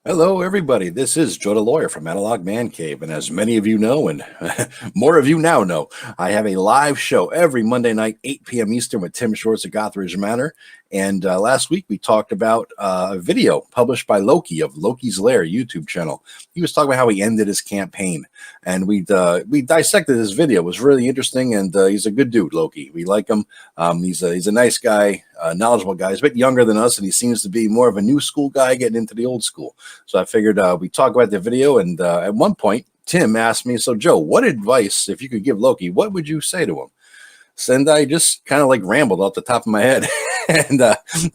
Hello, everybody. This is Joe the Lawyer from Analog Man Cave. And as many of you know, and more of you now know, I have a live show every Monday night, 8 p.m. Eastern with Tim Shorts at Gothridge Manor. And last week we talked about a video published by Loki of Loki's Lair YouTube channel. He was talking about how he ended his campaign. And we dissected his video. It was really interesting. And he's a good dude, Loki. We like him. He's a nice guy, knowledgeable guy. He's a bit younger than us, and he seems to be more of a new school guy getting into the old school. So I figured we'd talk about the video, and at one point, Tim asked me, so Joe, what advice, if you could give Loki, what would you say to him? And I just kind of like rambled off the top of my head and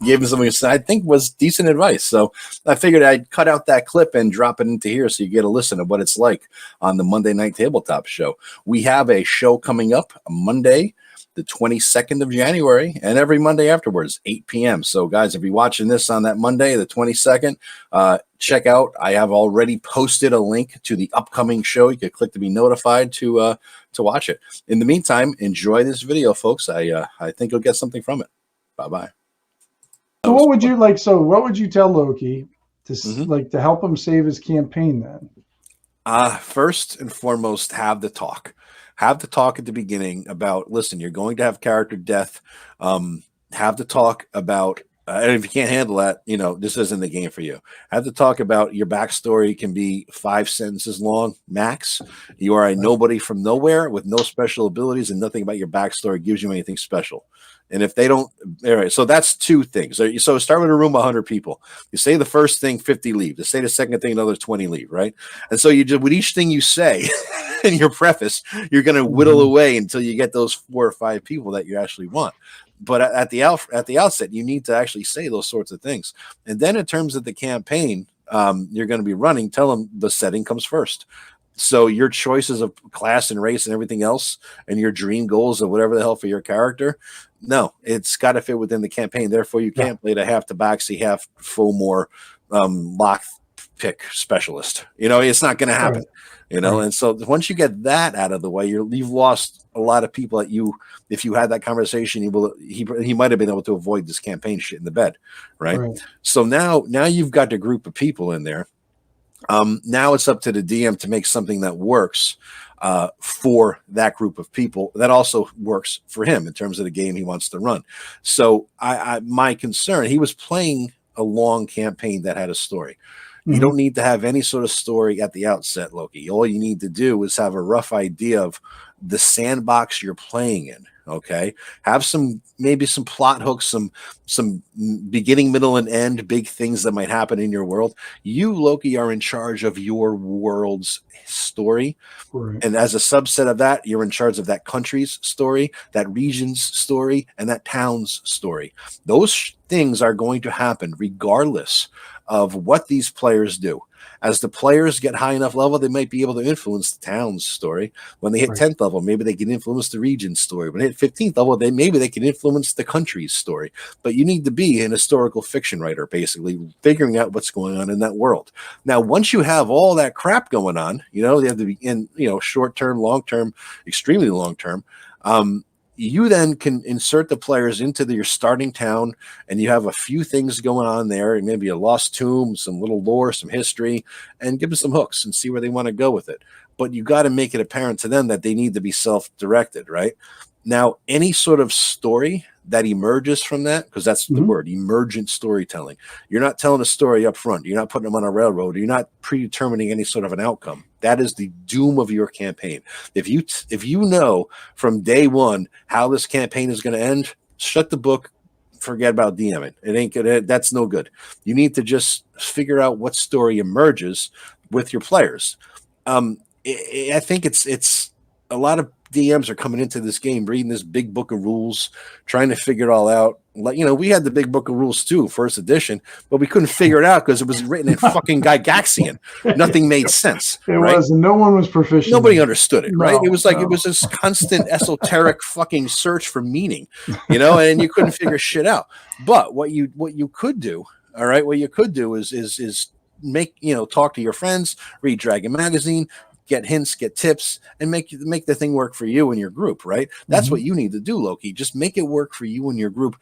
gave him something I think was decent advice. So I figured I'd cut out that clip and drop it into here so you get a listen to what it's like on the Monday Night Tabletop show. We have a show coming up Monday, the 22nd of January, and every Monday afterwards, 8 p.m. So, guys, if you're watching this on that Monday, the 22nd, check out. I have already posted a link to the upcoming show. You can click to be notified to watch it. In the meantime, enjoy this video, folks. I think you'll get something from it. Bye-bye. So what would you like? So what would you tell Loki to to help him save his campaign then? First and foremost, have the talk. Have the talk at the beginning about, listen, you're going to have character death. Have the talk about, and if you can't handle that, this isn't the game for you. Have the talk about your backstory can be 5 sentences long, max. You are a nobody from nowhere with no special abilities, and nothing about your backstory gives you anything special. And if they don't, all right, so that's 2 things. So start with a room of 100 people. You say the first thing, 50 leave. You say the second thing, another 20 leave, right? And so you just, with each thing you say in your preface, you're going to whittle away until you get those 4 or 5 people that you actually want. But at the outset, you need to actually say those sorts of things. And then in terms of the campaign you're going to be running, tell them the setting comes first. So your choices of class and race and everything else and your dream goals of whatever the hell for your character, no, it's got to fit within the campaign. Therefore, you can't play the half tabaxi, half Fomor lock pick specialist. It's not going to happen. Right. And so once you get that out of the way, you've lost a lot of people that if you had that conversation, he might have been able to avoid this campaign shit in the bed. Right. So now you've got a group of people in there. Now it's up to the DM to make something that works for that group of people that also works for him in terms of the game he wants to run. So my concern, he was playing a long campaign that had a story. You don't need to have any sort of story at the outset, Loki. All you need to do is have a rough idea of the sandbox you're playing in. Okay, have maybe some plot hooks, some beginning, middle, and end big things that might happen in your world. You, Loki, are in charge of your world's story, and as a subset of that, you're in charge of that country's story, that region's story, and that town's story. Those things are going to happen regardless of what these players do. As the players get high enough level, they might be able to influence the town's story. When they hit 10th level, maybe they can influence the region's story. When they hit 15th level, maybe they can influence the country's story. But you need to be an historical fiction writer, basically, figuring out what's going on in that world. Now, once you have all that crap going on, they have to be in, short-term, long-term, extremely long-term, you then can insert the players into your starting town, and you have a few things going on there, and maybe a lost tomb, some little lore, some history, and give them some hooks and see where they want to go with it. But you got to make it apparent to them that they need to be self-directed, right? Now, any sort of story that emerges from that, because that's the word, emergent storytelling. You're not telling a story up front. You're not putting them on a railroad. You're not predetermining any sort of an outcome. That is the doom of your campaign. If you know from day one how this campaign is going to end, shut the book, forget about DMing. It ain't good. That's no good. You need to just figure out what story emerges with your players. I think it's a lot of DMs are coming into this game, reading this big book of rules, trying to figure it all out. We had the big book of rules too, first edition, but we couldn't figure it out because it was written in fucking Gygaxian. Nothing made sense. It was, and no one was proficient. Nobody understood it, right? It was like it was this constant esoteric fucking search for meaning, and you couldn't figure shit out. But what you could do, all right, what you could do is make talk to your friends, read Dragon Magazine, get hints, get tips, and make the thing work for you and your group, right? That's what you need to do, Loki. Just make it work for you and your group.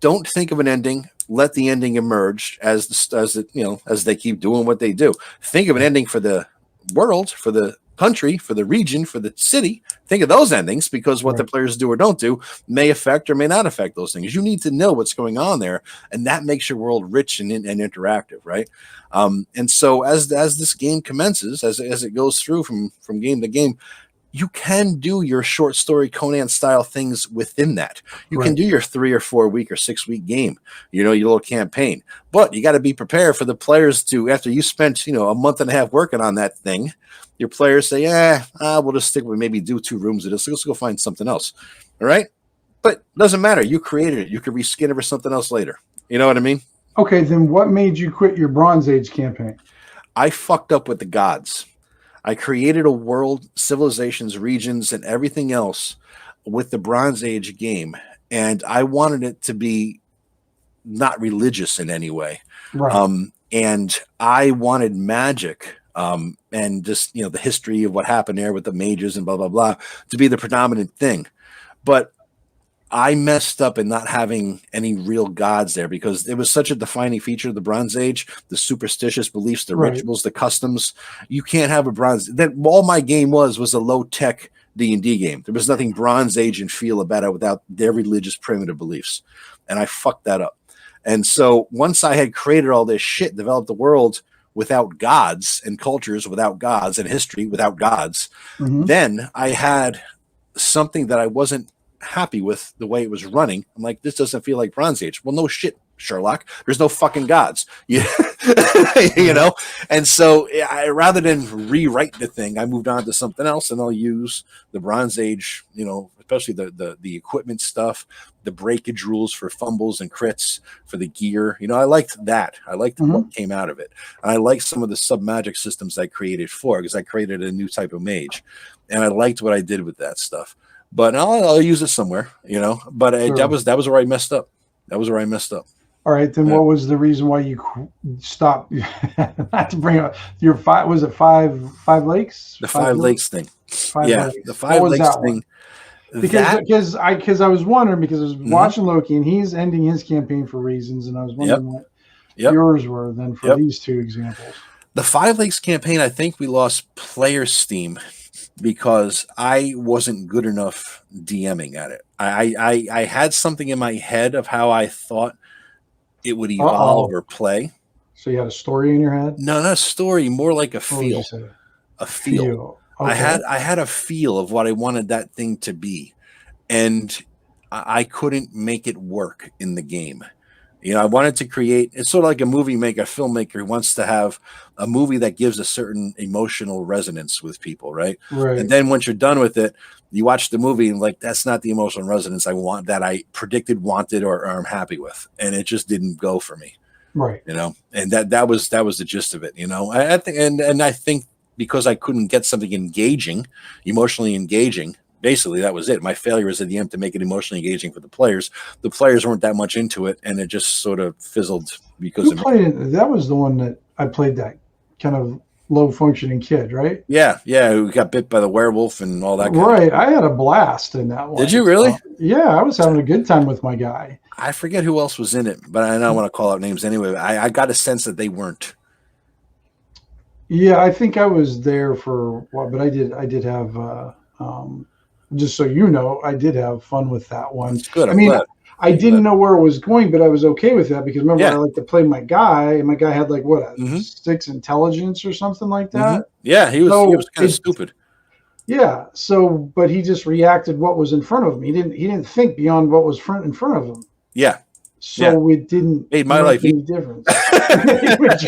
don't think of an ending. Let the ending emerge as they keep doing what they do. Think of an ending for the world, for the country, for the region, for the city. Think of those endings, because what the players do or don't do may affect or may not affect those things. You need to know what's going on there, and that makes your world rich and interactive, right? And so as this game commences, as it goes through from game to game, you can do your short story Conan style things within that. You can do your 3 or 4 week or 6 week game, your little campaign, but you got to be prepared for the players to, after you spent, a month and a half working on that thing, your players say, we'll just stick with, maybe do 2 rooms of this. Let's go find something else. All right. But doesn't matter. You created it. You could reskin it for something else later. You know what I mean? Okay. Then what made you quit your Bronze Age campaign? I fucked up with the gods. I created a world, civilizations, regions, and everything else with the Bronze Age game. And I wanted it to be not religious in any way. Right. And I wanted magic and just, the history of what happened there with the mages and blah, blah, blah, to be the predominant thing. But I messed up in not having any real gods there, because it was such a defining feature of the Bronze Age, the superstitious beliefs, the rituals, the customs. You can't have a Bronze. That all my game was a low tech D&D game. There was nothing Bronze Age and feel about it without their religious primitive beliefs, and I fucked that up. And so once I had created all this shit, developed the world without gods and cultures without gods and history without gods, then I had something that I wasn't happy with the way it was running. I'm like, this doesn't feel like Bronze Age. Well, no shit, Sherlock. There's no fucking gods. And so rather than rewrite the thing, I moved on to something else, and I'll use the Bronze Age, especially the equipment stuff, the breakage rules for fumbles and crits for the gear. I liked that. I liked what came out of it. And I liked some of the sub magic systems I created because I created a new type of mage, and I liked what I did with that stuff. But I'll use it somewhere, But that was where I messed up. All right, then what was the reason why you stopped? Not to bring up your 5. Was it five lakes? The 5 lakes thing. Lakes. The 5 lakes thing. Because I was wondering, because I was watching Loki, and he's ending his campaign for reasons, and I was wondering what yours were then for these 2 examples. The 5 lakes campaign, I think we lost player steam, because I wasn't good enough DMing at it. I had something in my head of how I thought it would evolve or play. So you had a story in your head? No, not a story, more like a feel. A feel. Okay. I had a feel of what I wanted that thing to be, and I couldn't make it work in the game. I wanted to create, it's sort of like a movie maker, a filmmaker who wants to have a movie that gives a certain emotional resonance with people, right? And then once you're done with it, you watch the movie and that's not the emotional resonance I want, that I predicted, wanted, or I'm happy with. And it just didn't go for me. Right. And that was the gist of it, I think, and I think because I couldn't get something engaging, emotionally engaging, basically that was it. My failure was at the end to make it emotionally engaging for the players. The players weren't that much into it, and it just sort of fizzled because that was the one that I played, that kind of low functioning kid, right? Yeah, who got bit by the werewolf and all that. Right. I had a blast in that one. Did you really? Yeah, I was having a good time with my guy. I forget who else was in it, but I don't want to call out names anyway. I got a sense that they weren't. Yeah, I think I was there for what, but I did have just so you know, I did have fun with that one. That's good. I didn't know where it was going, but I was okay with that, because remember, I like to play my guy, and my guy had 6 intelligence or something like that. Yeah, he was kind of stupid. Yeah. So, but he just reacted what was in front of him. He didn't think beyond what was in front of him. Yeah. So it didn't made my life any difference. That's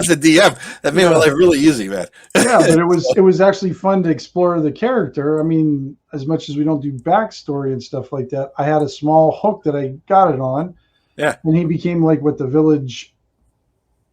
a DM. That made my life really easy, man. Yeah, but it was actually fun to explore the character. I mean, as much as we don't do backstory and stuff like that, I had a small hook that I got it on. Yeah. And he became what the village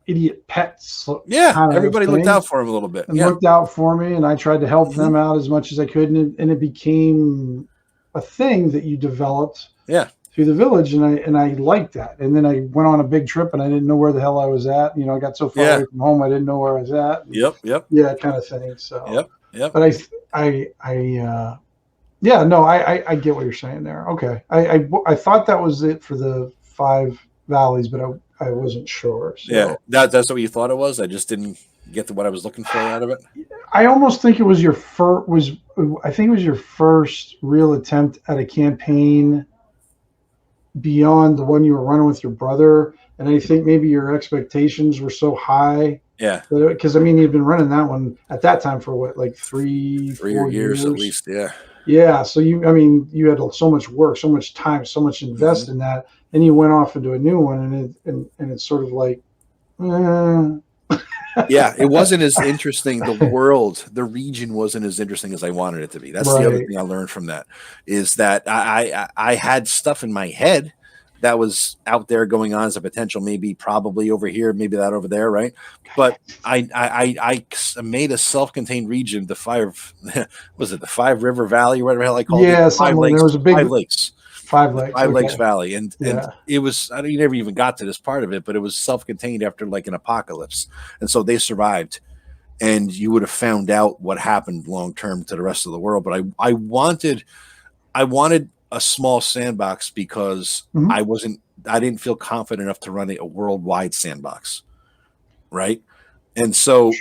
idiot pets. Yeah. Everybody looked out for him a little bit. And looked out for me, and I tried to help them out as much as I could, and it became a thing that you developed. Yeah. Through the village, and I liked that. And then I went on a big trip, and I didn't know where the hell I was at. I got so far away from home, I didn't know where I was at. Yep. Yeah, kind of thing. So. Yep. But I Yeah, no, I get what you're saying there. Okay, I thought that was it for the 5 valleys, but I wasn't sure. So Yeah, that's what you thought it was. I just didn't get to what I was looking for out of it. I almost think it was your first. I think it was your first real attempt at a campaign beyond the one you were running with your brother, and I think maybe your expectations were so high. Yeah, because I mean, you'd been running that one at that time for what, like 4 years at years? least. Yeah. Yeah, so I mean, you had so much work, so much time, so much invest in that, and you went off into a new one, and it's sort of like, Yeah, it wasn't as interesting. The region wasn't as interesting as I wanted it to be. That's the other thing I learned from that, is that I had stuff in my head that was out there going on as a potential, maybe probably over here, maybe that over there, right? But I made a self-contained region, the 5 was it the 5 River Valley or whatever the hell I called it? 5 lakes, there was a big 5 lakes. 5 lakes. 5 Lakes Valley, and Yeah. it was, I don't, you never even got to this part of it, but it was self-contained after like an apocalypse, and so they survived. And you would have found out what happened long term to the rest of the world. But I wanted a small sandbox because I didn't feel confident enough to run a worldwide sandbox, right? And so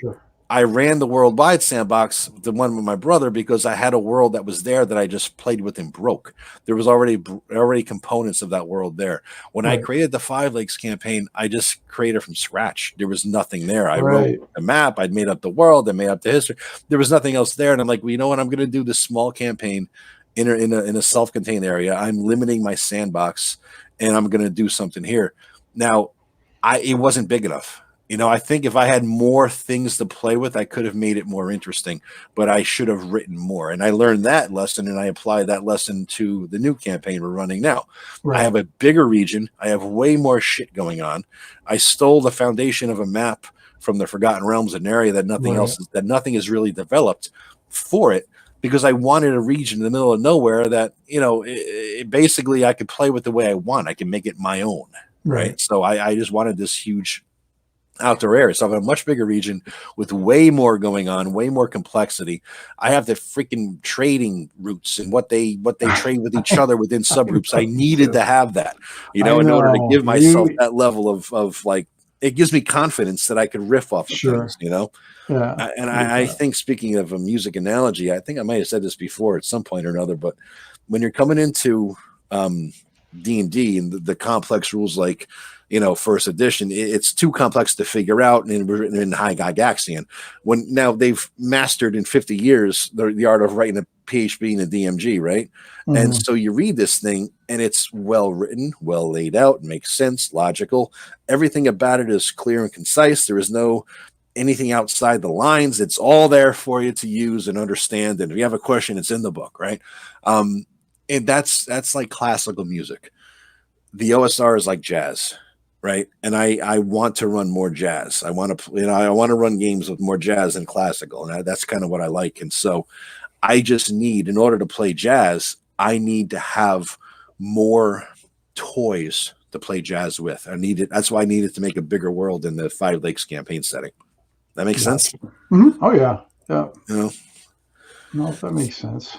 I ran the worldwide sandbox, the one with my brother, because I had a world that was there that I just played with and broke. There was already components of that world there. When I created the 5 Lakes campaign, I just created from scratch. There was nothing there. I wrote a map. I'd made up the world. I made up the history. There was nothing else there. And I'm like, well, you know what? I'm going to do this small campaign in a self-contained area. I'm limiting my sandbox, and I'm going to do something here. Now, it wasn't big enough. You know, I think if I had more things to play with, I could have made it more interesting, but I should have written more. And I learned that lesson, and I apply that lesson to the new campaign we're running now. I have a bigger region. I have way more shit going on. I stole the foundation of a map from the Forgotten Realms, an area that nothing is really developed for it, because I wanted a region in the middle of nowhere that, you know, basically I could play with the way I want. I can make it my own. Right. So I just wanted this huge outdoor area. So I have a much bigger region with way more going on, way more complexity. I have the freaking trading routes and what they trade with each other within subgroups. I needed to have that, you know, in order to give myself that level of like, it gives me confidence that I could riff off of things, you know? Yeah. And I think, speaking of a music analogy, I think I might have said this before at some point or another, but when you're coming into D&D and the complex rules, like, you know, first edition, it's too complex to figure out, and written in High Gygaxian. When now they've mastered in 50 years the art of writing a PHB and a DMG, right? And so you read this thing, and it's well written, well laid out, makes sense, logical. Everything about it is clear and concise. There is no anything outside the lines. It's all there for you to use and understand. And if you have a question, it's in the book, right? And that's like classical music. The OSR is like jazz. Right. And I want to run more jazz. I want to, you know, I want to run games with more jazz than classical. And that's kind of what I like. And so I just need, in order to play jazz, I need to have more toys to play jazz with. That's why I needed to make a bigger world in the 5 Lakes campaign setting. That makes sense? Oh, yeah. Yeah. You know? No, that makes sense.